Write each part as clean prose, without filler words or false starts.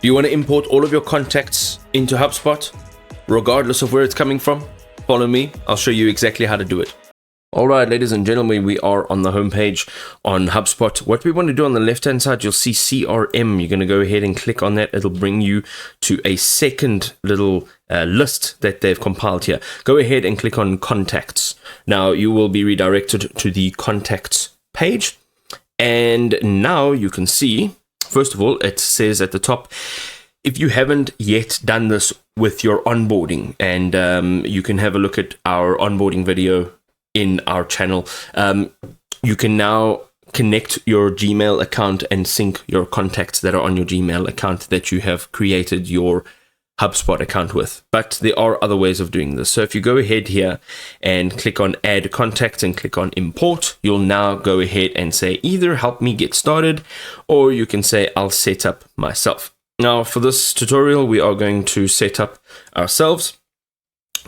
Do you want to import all of your contacts into HubSpot, regardless of where it's coming from? Follow me, I'll show you exactly how to do it. All right, ladies and gentlemen, we are on the homepage on HubSpot. What we want to do on the left-hand side, you'll see CRM. You're going to go ahead and click on that. It'll bring you to a second little list that they've compiled here. Go ahead and click on contacts. Now you will be redirected to the contacts page. And now you can see, first of all, it says at the top, if you haven't yet done this with your onboarding, and you can have a look at our onboarding video in our channel, you can now connect your Gmail account and sync your contacts that are on your Gmail account that you have created your HubSpot account with. But there are other ways of doing this. So if you go ahead here and click on add contacts and click on import, you'll now go ahead and say either help me get started, or you can say I'll set up myself. Now for this tutorial, we are going to set up ourselves.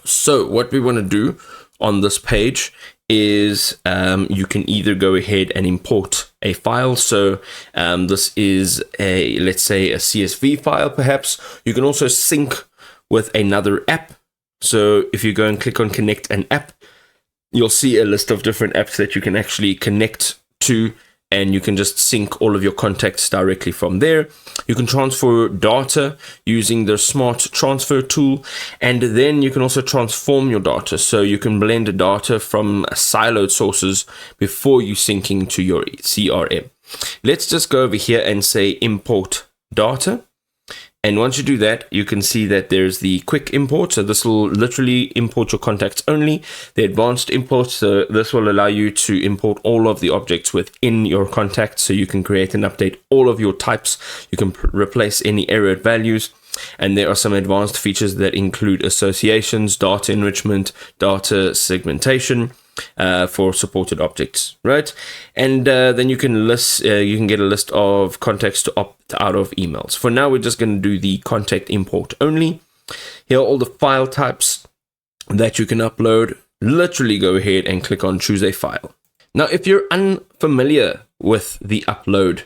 So what we want to do on this page is you can either go ahead and import a file. So this is a, let's say, a CSV file perhaps. You can also sync with another app. So if you go and click on connect an app, you'll see a list of different apps that you can actually connect to, and you can just sync all of your contacts directly from there. You can transfer data using the smart transfer tool, and then you can also transform your data. So you can blend data from siloed sources before you syncing to your CRM. Let's just go over here and say import data. And once you do that, you can see that there's the quick import. So this will literally import your contacts only. The advanced import, so this will allow you to import all of the objects within your contacts. So you can create and update all of your types. You can replace any errored values. And there are some advanced features that include associations, data enrichment, data segmentation, for supported objects, right? And then you can get a list of contacts to opt out of emails. For now, we're just going to do the contact import only. Here are all the file types that you can upload. Literally go ahead and click on choose a file. Now, if you're unfamiliar with the upload,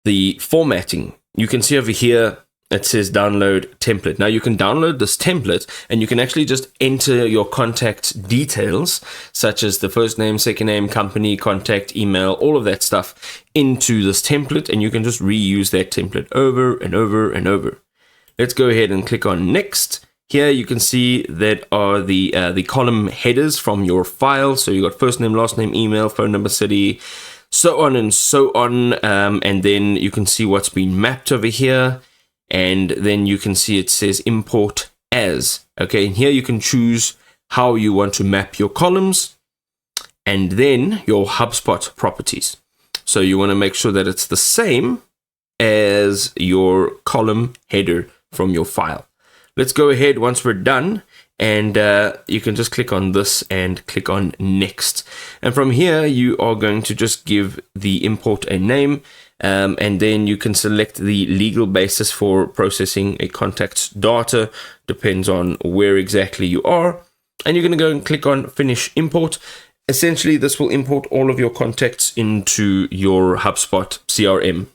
the formatting, you can see over here it says download template. Now you can download this template and you can actually just enter your contact details, such as the first name, second name, company, contact, email, all of that stuff into this template, and you can just reuse that template over and over and over. Let's go ahead and click on next. Here you can see that are the column headers from your file. So you got first name, last name, email, phone number, city, so on and so on. And then you can see what's been mapped over here. And then you can see it says import as. Okay, and here you can choose how you want to map your columns and then your HubSpot properties. So you want to make sure that it's the same as your column header from your file. Let's go ahead once we're done, and you can just click on this and click on next. And from here, you are going to just give the import a name. And then you can select the legal basis for processing a contact's data, depends on where exactly you are. And you're going to go and click on finish import. Essentially, this will import all of your contacts into your HubSpot CRM.